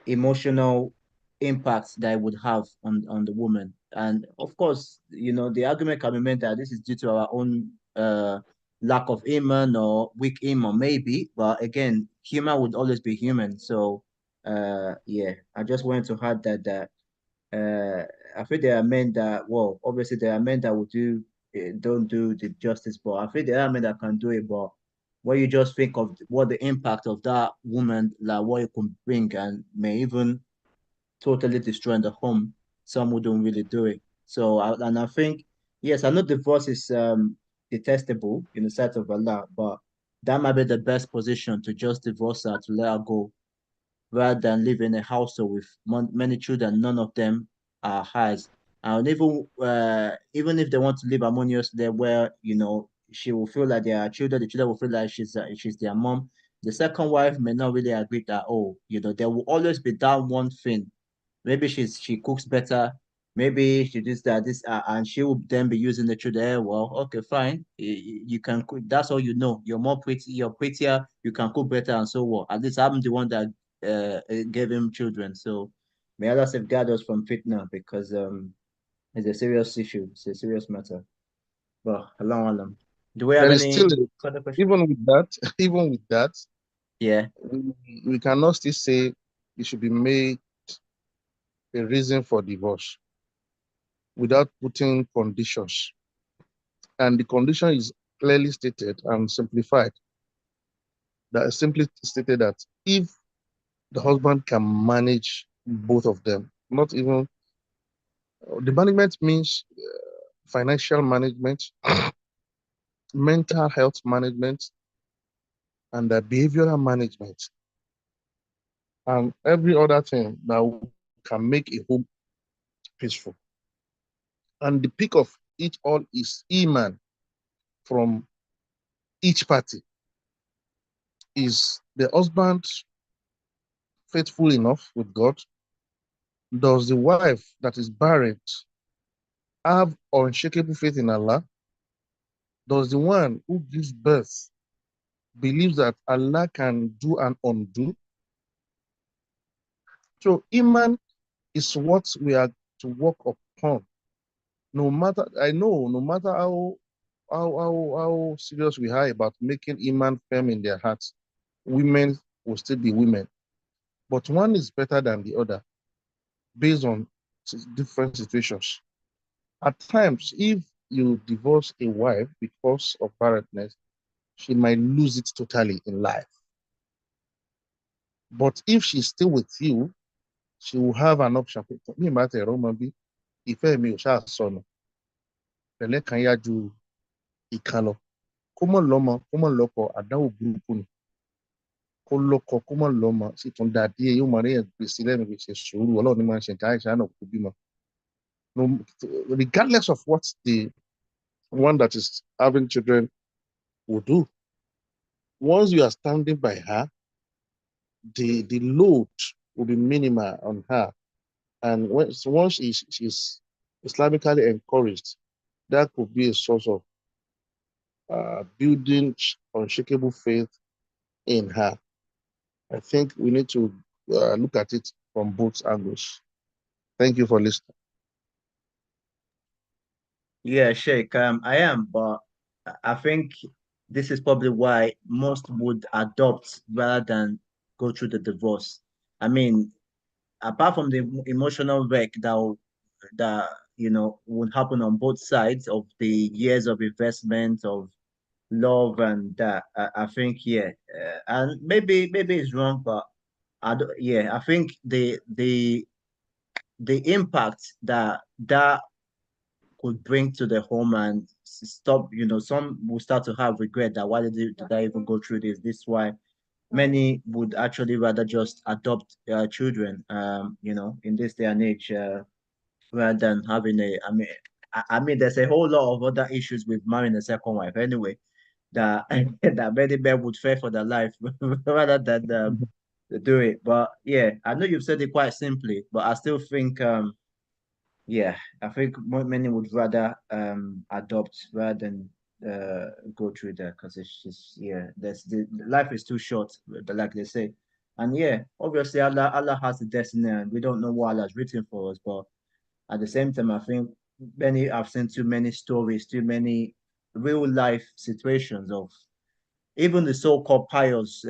emotional impact that it would have on the woman. And of course, the argument can be made that this is due to our own lack of iman or weak iman, maybe. But again, human would always be human. So yeah, I just wanted to add that uh, I think there are men that, well, obviously there are men that will don't do the justice, but I think there are men that can do it. But when you just think of what the impact of that woman, like what it can bring, and may even totally destroy the home, some wouldn't really do it. So, and I think, yes, I know divorce is detestable in the sight of Allah, but that might be the best position to just divorce her, to let her go, rather than live in a household with many children, none of them are hers. And even if they want to live harmoniously, where she will feel like they are children, the children will feel like she's their mom. The second wife may not really agree that, oh, there will always be that one thing. Maybe she cooks better. Maybe she does that, this, and she will then be using the children. Well, okay, fine. You can cook. That's all you know. You're more pretty. You're prettier. You can cook better, and so what? At least I'm the one that gave him children. So may Allah safeguard us from fitna, because it's a serious issue. It's a serious matter. But Allah Alam. Do we have there is still, any further question? even with that, even with that, Yeah. we cannot still say it should be made a reason for divorce without putting conditions. And the condition is clearly stated and simplified. That is simply stated that if the husband can manage both of them, not even the management means financial management, mental health management, and behavioral management, and every other thing that can make a home peaceful. And the peak of it all is iman from each party. Is the husband faithful enough with God? Does the wife that is barren have unshakable faith in Allah? Does the one who gives birth believes that Allah can do and undo? So iman is what we are to work upon. No matter, I know, no matter how serious we are about making iman firm in their hearts, women will still be women. But one is better than the other based on different situations. At times, if you divorce a wife because of barrenness, she might lose it totally in life. But if she's still with you, she will have an option. Me matter Roman ìfẹ́ mi ò ṣáà sọnù. Pẹ̀lẹ́ kan yá ju ìkan lọ. Kó mọ̀ lọ́mọ, kó mọ̀ lọ́kọ, àdánwò burúkú ni. Kó lọ́kọ, kó mọ̀ lọ́mọ, sì tún dá díẹ̀, yóò mọ̀ rí gbèsè lẹ́nu gbèsè sùúrù. Ọlọ́run ní máa ń ṣe nǹkan àìsàn náà kó bímọ. No, regardless of what the one that is having children will do, once you are standing by her, the load will be minimal on her. And once she's Islamically encouraged, that could be a source of building unshakable faith in her. I think we need to look at it from both angles. Thank you for listening. Yeah, Sheikh, I am, but I think this is probably why most would adopt rather than go through the divorce. I mean, apart from the emotional wreck that would happen on both sides of the years of investment of love and that, I think and maybe it's wrong, but I think the impact that could bring to the home and stop, some will start to have regret that why did I even go through this? This is why many would actually rather just adopt children, in this day and age, rather than having I mean, there's a whole lot of other issues with marrying a second wife anyway, that that many men would fear for their life rather than do it. But yeah, I know you've said it quite simply, but I still think yeah, I think many would rather adopt rather than go through that, because it's just there's the life is too short, like they say. And yeah, obviously Allah has the destiny and we don't know what Allah has written for us, but at the same time I think I've seen too many stories, too many real life situations of even the so-called pious,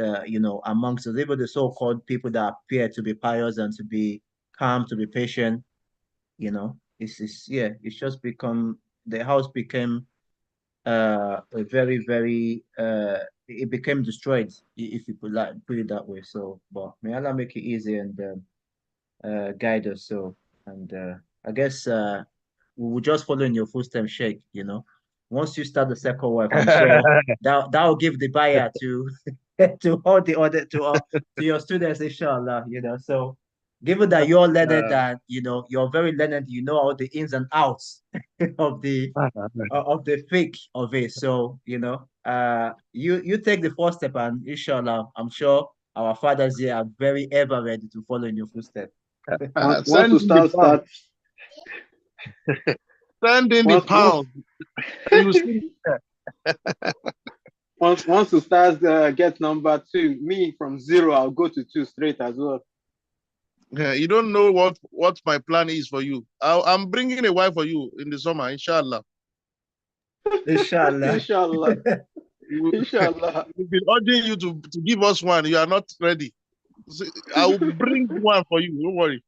amongst us, even the so-called people that appear to be pious and to be calm, to be patient, it's just become the house became a very, very it became destroyed, if you put it that way. So, but may Allah make it easy and guide us. So, and I guess we will just follow in your footsteps, Sheikh. Once you start the second wife, I'm sure that will give the buyer to to all the other to your students, inshallah. So given that you're learned and you're very learned, you know all the ins and outs of the fake of it. So you take the first step, and inshallah, I'm sure our fathers here are very ever ready to follow in your footsteps. Once we start send in the pound. You see. Once to start get number 2, me from 0, I'll go to 2 straight as well. Yeah, you don't know what my plan is for you. I'm bringing a wife for you in the summer, inshallah. Inshallah. Inshallah. Inshallah. We've been urging you to give us one. You are not ready. I will bring one for you. Don't worry.